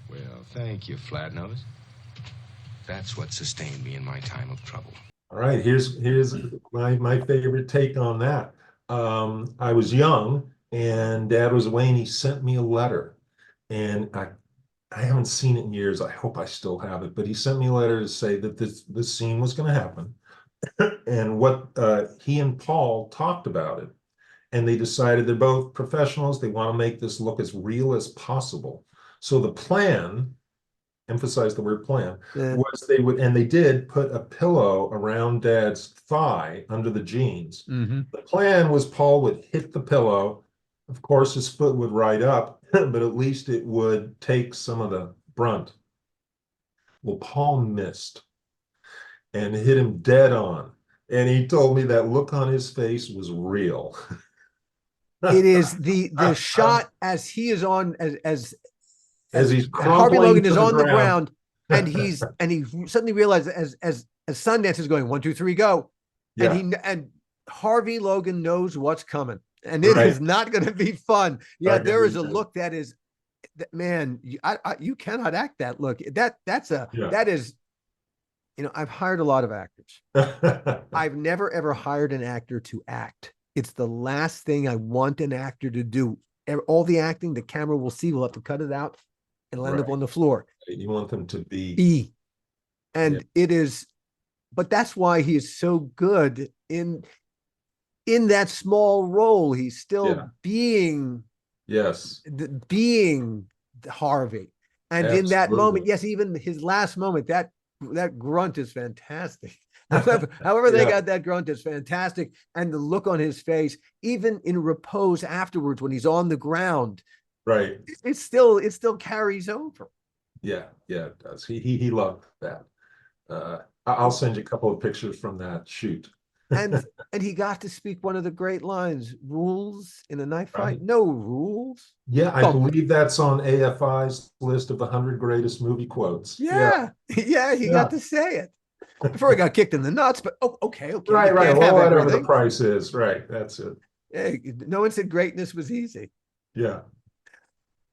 Well, thank you, Flatnose. That's what sustained me in my time of trouble. All right, here's my favorite take on that. I was young and Dad was away, and he sent me a letter, and I haven't seen it in years. I hope I still have it, but he sent me a letter to say that this scene was going to happen, and what he and Paul talked about it, and they decided they're both professionals. They want to make this look as real as possible. So the plan, emphasize the word plan, was they did put a pillow around Dad's thigh under the jeans. Mm-hmm. The plan was Paul would hit the pillow. Of course, his foot would ride up, but at least it would take some of the brunt. Well, Paul missed and hit him dead on. And he told me that look on his face was real. It is the shot as he is on as he's Harvey Logan is to on the ground, and he suddenly realizes as Sundance is going 1, 2, 3, go, and Harvey Logan knows what's coming, and it is not going to be fun. Yeah, there is a look that is, man, you cannot act that look. That is, I've hired a lot of actors. I've never ever hired an actor to act. It's the last thing I want an actor to do. All the acting the camera will see, we'll have to cut it out. It'll end up on the floor. You want them to be. And it is, but that's why he is so good in that small role. He's still being Harvey. And in that moment, yes, even his last moment, that grunt is fantastic. However they Yeah. got that grunt is fantastic. And the look on his face, even in repose afterwards when he's on the ground, Right. it still carries over. Yeah, it does. He loved that. I'll send you a couple of pictures from that shoot. And and he got to speak one of the great lines: "Rules in a knife fight? Right. No rules." Yeah, I Well, believe that's on AFI's list of the 100 greatest movie quotes. yeah, yeah, he got to say it before he got kicked in the nuts. But okay, Right, you right. can't Well, have whatever the everything. price is. Right. That's it. Hey, no one said greatness was easy. Yeah.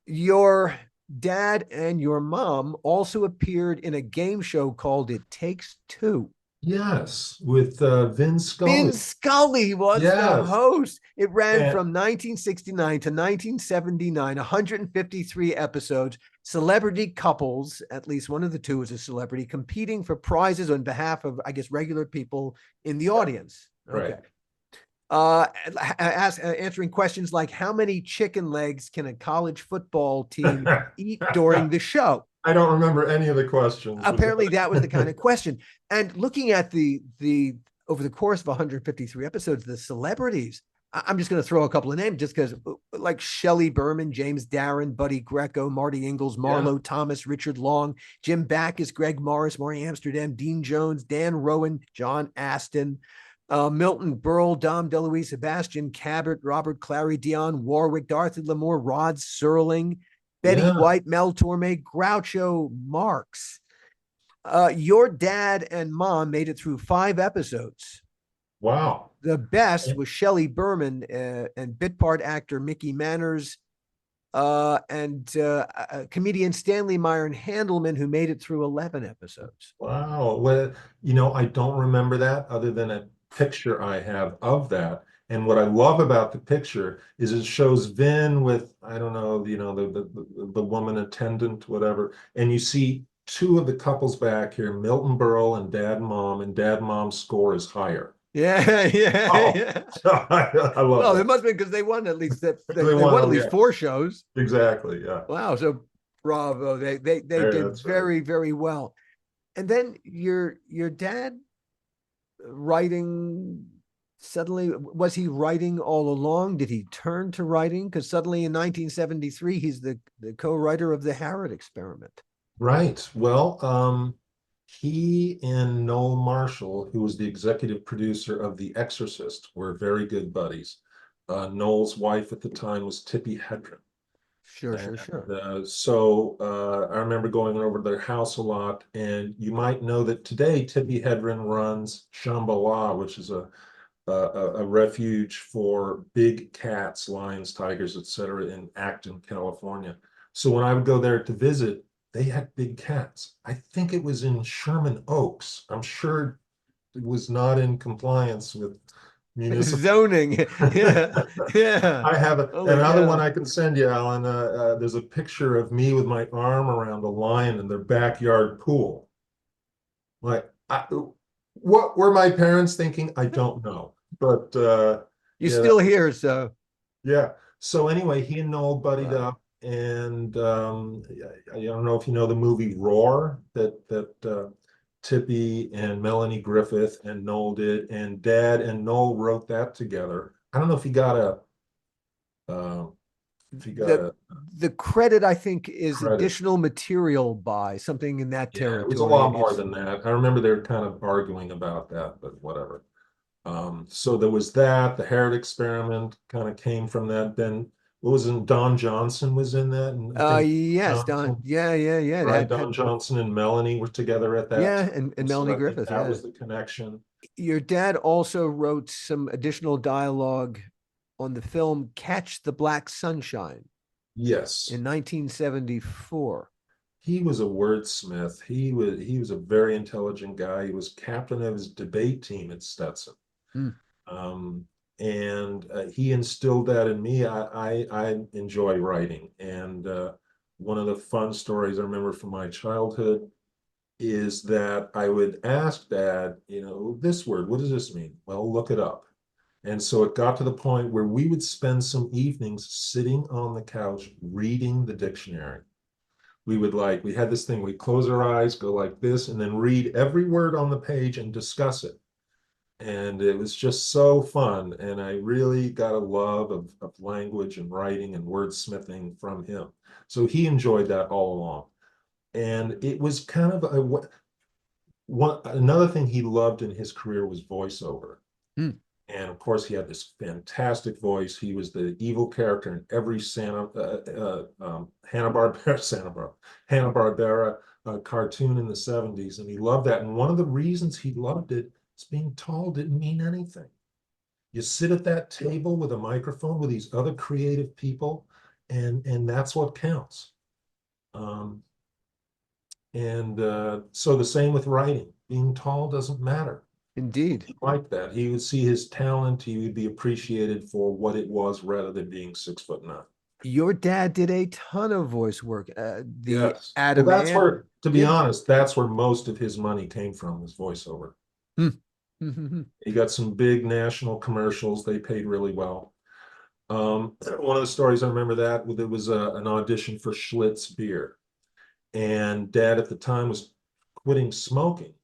Your dad and your mom also appeared in a game show called It Takes Two. Yes, with Vin Scully. Vin Scully was the Yes. host. It ran And- from 1969 to 1979, 153 episodes. Celebrity couples, at least one of the two was a celebrity, competing for prizes on behalf of, I guess, regular people in the audience. Okay. Right. Answering questions like, how many chicken legs can a college football team eat during the show? I don't remember any of the questions. Apparently that was the kind of question. And looking at the over the course of 153 episodes, the celebrities, I'm just going to throw a couple of names just because, like Shelley Berman, James Darren, Buddy Greco, Marty Ingalls, Marlo Thomas, Richard Long, Jim Backus, Greg Morris, Maury Amsterdam, Dean Jones, Dan Rowan, John Aston, Milton Berle, Dom DeLuise, Sebastian Cabot, Robert Clary, Dionne Warwick, Dorothy Lamour, Rod Serling, Betty White, Mel Torme, Groucho Marx. Your dad and mom made it through 5 episodes. Wow. The best was Shelley Berman and bit part actor Mickey Manners and comedian Stanley Myron Handelman, who made it through 11 episodes. Wow. Well, I don't remember that other than a picture I have of that. And what I love about the picture is it shows Vin with, I don't know, the woman attendant, whatever. And you see 2 of the couples back here, Milton Berle and Dad and Mom, and Dad and Mom's score is higher. Yeah. I love Well, that. it must be because they won at least they They won won, at least 4 shows. Exactly. Yeah. Wow. So bravo. They did very, very well. And then your dad writing, suddenly, was he writing all along? Did he turn to writing? Because suddenly in 1973, he's the co-writer of the Harrod Experiment. Right. Well, he and Noel Marshall, who was the executive producer of The Exorcist, were very good buddies. Noel's wife at the time was Tippi Hedren. Sure. So I remember going over to their house a lot, and you might know that today Tippi Hedren runs Shambhala, which is a refuge for big cats, lions, tigers, etc., in Acton, California. So when I would go there to visit, they had big cats. I think it was in Sherman Oaks. I'm sure it was not in compliance with municipal zoning. Yeah. I have another one I can send you, Alan. There's a picture of me with my arm around a lion in their backyard pool. Like, what were my parents thinking? I don't know. But you're still here, so yeah. So anyway, he and Noel buddied up, and I don't know if you know the movie Roar that Tippi and Melanie Griffith and Noel did, and Dad and Noel wrote that together. I don't know if he got the credit, I think, is additional material by something in that territory. It was a lot more than that. I remember they were kind of arguing about that, but whatever. So there was that. The Harrod Experiment kind of came from that. Then what was in Don Johnson was in that? And yes, Johnson, Don. Yeah. Right, Don Johnson and Melanie were together at that. Yeah, and Melanie so Griffith. That was the connection. Your dad also wrote some additional dialogue on the film Catch the Black Sunshine. Yes. In 1974. He was a wordsmith. He was a very intelligent guy. He was captain of his debate team at Stetson. And he instilled that in me. I enjoy writing. And one of the fun stories I remember from my childhood is that I would ask Dad, this word, what does this mean? Well, look it up. And so it got to the point where we would spend some evenings sitting on the couch reading the dictionary. we had this thing, we'd close our eyes, go like this, and then read every word on the page and discuss it. And it was just so fun. And I really got a love of language and writing and wordsmithing from him. So he enjoyed that all along. And it was kind of another thing he loved in his career was voiceover. And of course, he had this fantastic voice. He was the evil character in every Hanna-Barbera cartoon in the 70s. And he loved that. And one of the reasons he loved it is being tall didn't mean anything. You sit at that table with a microphone with these other creative people, and that's what counts. So the same with writing. Being tall doesn't matter. Indeed. Like that. He would see his talent, he would be appreciated for what it was rather than being 6'9". Your dad did a ton of voice work. Yes. Adam Well, that's Ant- where, to be honest, that's where most of his money came from, was voiceover. He got some big national commercials. They paid really well. One of the stories I remember that there was an audition for Schlitz beer, and Dad at the time was quitting smoking,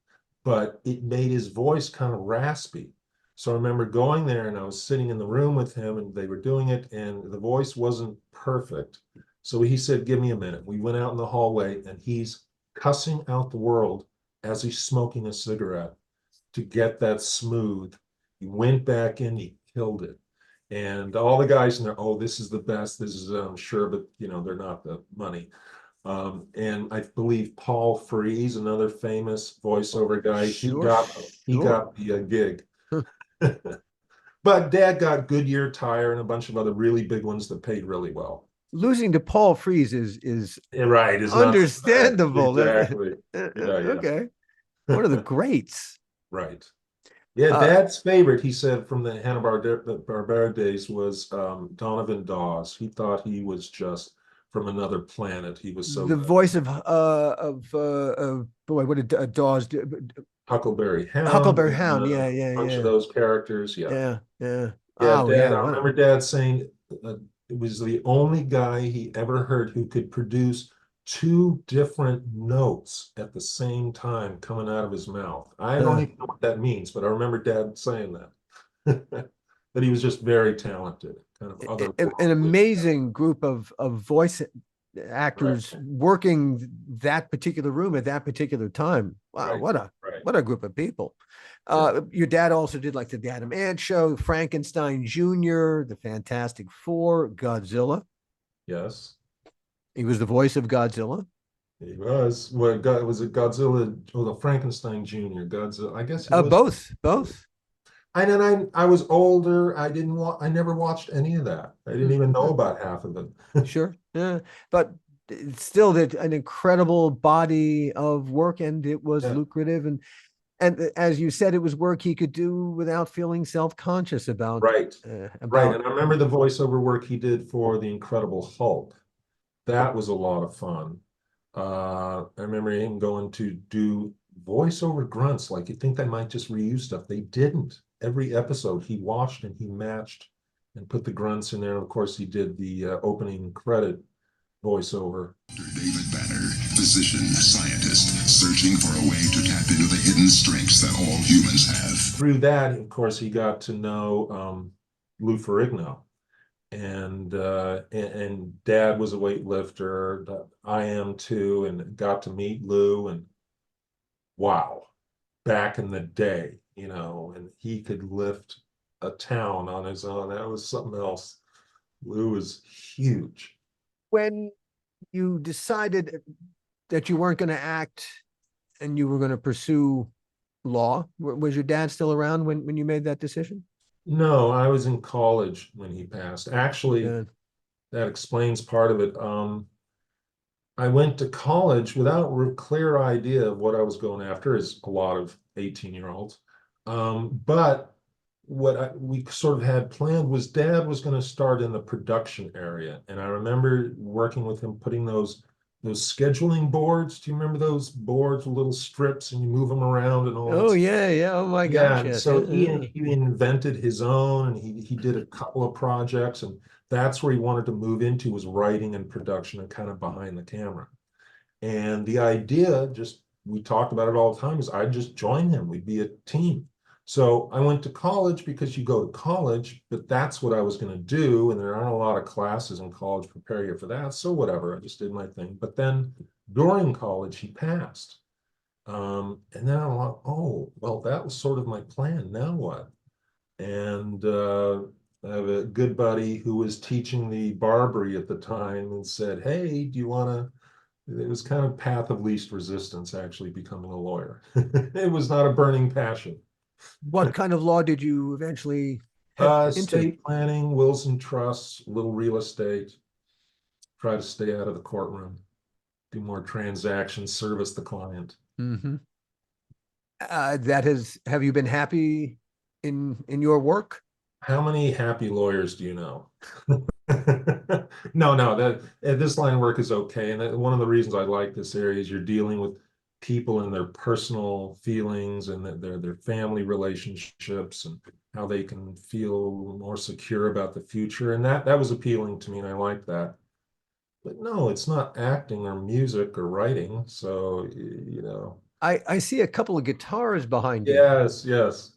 but it made his voice kind of raspy. So I remember going there, and I was sitting in the room with him, and they were doing it, and the voice wasn't perfect. So he said, "Give me a minute." We went out in the hallway, and he's cussing out the world as he's smoking a cigarette to get that smooth. He went back in, he killed it. And all the guys in there, "Oh, this is the best. This is, I'm sure, but they're not the money." And I believe Paul Frees, another famous voiceover guy, he got the gig. But Dad got Goodyear Tire and a bunch of other really big ones that paid really well. Losing to Paul Frees is right, is understandable. Exactly. Okay. One of the greats. Right. Yeah, Dad's favorite, he said, from the Hanna-Barbera days was Donovan Dawes. He thought he was just from another planet. He was so the good. voice of boy, what did Dawes do? Huckleberry Hound. Huckleberry Hound, yeah. A bunch of those characters, yeah. Oh, Dad, I remember Dad saying it was the only guy he ever heard who could produce two different notes at the same time coming out of his mouth. I don't even know what that means, but I remember Dad saying that. That he was just very talented. An amazing group of voice actors working that particular room at that particular time. Wow, what a group of people. Your dad also did like the Adam Ant Show, Frankenstein Jr., the Fantastic Four, Godzilla. Yes. He was the voice of Godzilla. He was. Well, was it Godzilla or the Frankenstein Jr.? Godzilla, I guess. Both. I was older. I never watched any of that. I didn't even know about half of it. Sure. Yeah. But it's still an incredible body of work, and it was lucrative. And as you said, it was work he could do without feeling self-conscious about. Right. And I remember the voiceover work he did for the Incredible Hulk. That was a lot of fun. I remember him going to do voiceover grunts. Like, you'd think they might just reuse stuff. They didn't. Every episode he watched and he matched and put the grunts in there. And of course, he did the opening credit voiceover. David Banner, physician, scientist, searching for a way to tap into the hidden strengths that all humans have. Through that, of course, he got to know Lou Ferrigno. And Dad was a weightlifter. I am too, and got to meet Lou. And wow, back in the day, and he could lift a town on his own. That was something else. Lou was huge. When you decided that you weren't going to act and you were going to pursue law, was your dad still around when you made that decision? No, I was in college when he passed. Actually, that explains part of it. I went to college without a clear idea of what I was going after, as a lot of 18-year-olds. But what we sort of had planned was Dad was going to start in the production area. And I remember working with him, putting those scheduling boards. Do you remember those boards with little strips and you move them around and all? Oh, yeah. Oh, my gosh. Yeah. So he invented his own, and he did a couple of projects, and that's where he wanted to move into, was writing and production and kind of behind the camera. And the idea, just we talked about it all the time, is I'd just join him. We'd be a team. So I went to college because you go to college, but that's what I was going to do. And there aren't a lot of classes in college prepare you for that. So whatever, I just did my thing. But then during college, he passed. And then I'm like, oh, well, that was sort of my plan. Now what? And I have a good buddy who was teaching the Barbary at the time and said, hey, do you want to? It was kind of path of least resistance, actually, becoming a lawyer. It was not a burning passion. What kind of law did you eventually head into? Estate planning, wills and trusts, little real estate. Try to stay out of the courtroom, do more transactions, service the client. Mm-hmm. Have you been happy in your work? How many happy lawyers do you know? No, this line of work is okay. And one of the reasons I like this area is you're dealing with people and their personal feelings and their family relationships and how they can feel more secure about the future. And that was appealing to me, and I like that. But no, it's not acting or music or writing. So, I see a couple of guitars behind you. Yes.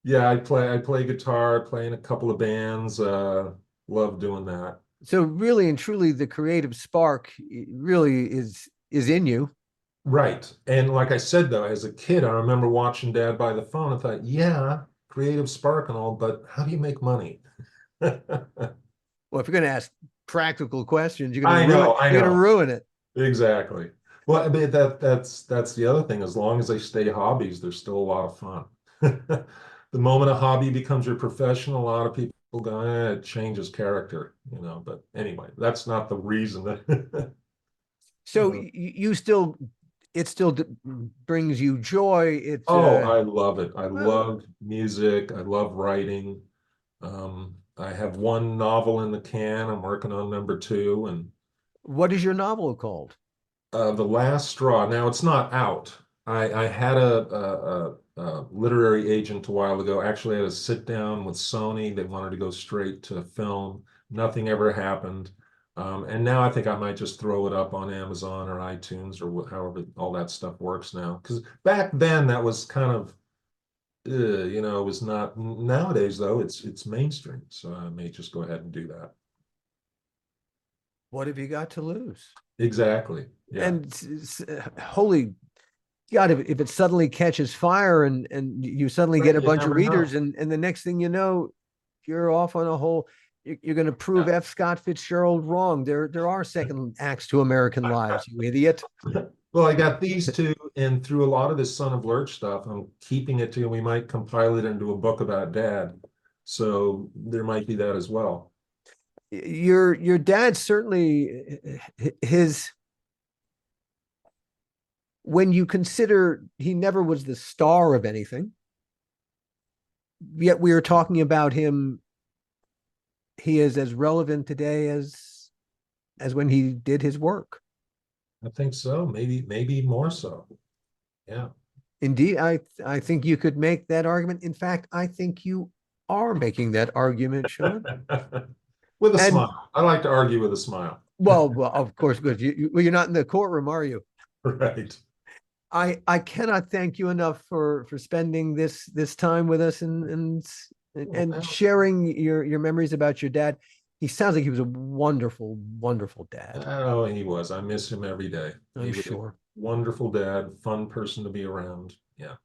Yeah, I play guitar, play in a couple of bands, love doing that. So really and truly the creative spark really is in you. Right. And like I said, though, as a kid, I remember watching Dad by the phone and thought, yeah, creative spark and all, but how do you make money? Well, if you're going to ask practical questions, you're I going know. to ruin it. Exactly. Well, I mean, that's the other thing. As long as they stay hobbies, they're still a lot of fun. The moment a hobby becomes your profession, a lot of people go, it changes character, but anyway, that's not the reason that. So it still brings you joy. I love it. I love music. I love writing. I have one novel in the can. I'm working on number 2. And what is your novel called? The Last Straw. Now it's not out. I had a literary agent a while ago. Actually, I had a sit down with Sony. They wanted to go straight to film. Nothing ever happened. And now I think I might just throw it up on Amazon or iTunes or however all that stuff works now. Because back then that was kind of, it was not. Nowadays though, it's mainstream. So I may just go ahead and do that. What have you got to lose? Exactly. Yeah. And holy God, if it suddenly catches fire and you suddenly get a bunch of readers and the next thing you know, you're off on a whole, you're going to prove F. Scott Fitzgerald wrong. There are second acts to American lives, you idiot. Well, I got these 2, and through a lot of this Son of Lurch stuff, I'm keeping it to, we might compile it into a book about Dad. So there might be that as well. Your dad certainly, when you consider he never was the star of anything, yet we are talking about him, he is as relevant today as when he did his work. I think so. Maybe more so. Yeah. Indeed, I think you could make that argument. In fact, I think you are making that argument, Sean. With a smile. I like to argue with a smile. Well, of course, good. You're not in the courtroom, are you? Right. I cannot thank you enough for spending this time with us and sharing your memories about your dad. He sounds like he was a wonderful, wonderful dad. Oh, he was. I miss him every day. I'm sure. Wonderful dad, fun person to be around. Yeah.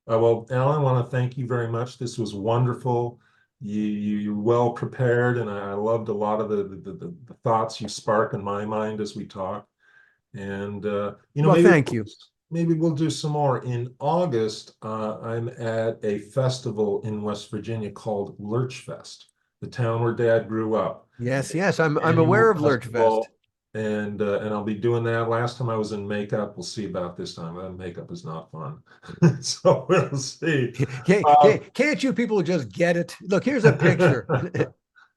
Well, Alan, I want to thank you very much. This was wonderful. You're well prepared, and I loved a lot of the thoughts you spark in my mind as we talk. And thank you. Maybe we'll do some more. In August, I'm at a festival in West Virginia called Lurch Fest, the town where Dad grew up. Yes, I'm aware of Lurch Fest. And I'll be doing that. Last time I was in makeup. We'll see about this time. Makeup is not fun. So we'll see. Can't you people just get it? Look, here's a picture.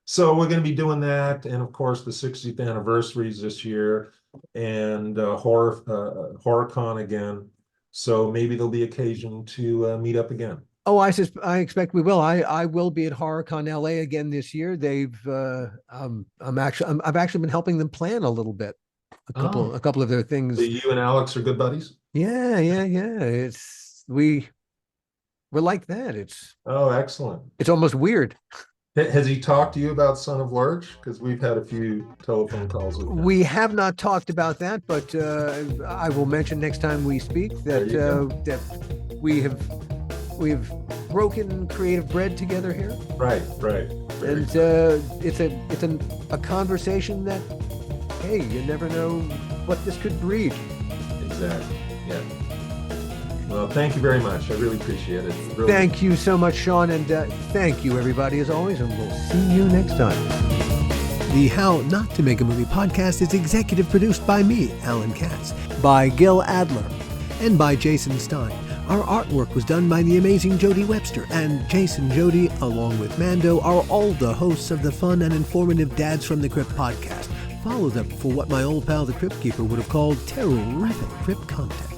So we're going to be doing that. And of course, the 60th anniversaries this year, and HorrorCon again. So maybe there'll be occasion to meet up again. Oh, I expect we will. I will be at HorrorCon LA again this year. I've actually been helping them plan a little bit. a couple of their things. So you and Alex are good buddies? Yeah. We're like that. It's excellent. It's almost weird. Has he talked to you about Son of Lurch? Because we've had a few telephone calls with him. We have not talked about that, but I will mention next time we speak that that we have broken creative bread together here. Right. And it's a conversation that, hey, you never know what this could breed. Exactly. Yeah. Well, thank you very much. I really appreciate it. Really. Thank you so much, Sean, and thank you, everybody, as always, and we'll see you next time. The How Not to Make a Movie podcast is executive produced by me, Alan Katz, by Gil Adler, and by Jason Stein. Our artwork was done by the amazing Jody Webster, and Jason Jody, along with Mando, are all the hosts of the fun and informative Dads from the Crypt podcast. Follow them for what my old pal the Crypt Keeper would have called terrific crypt content.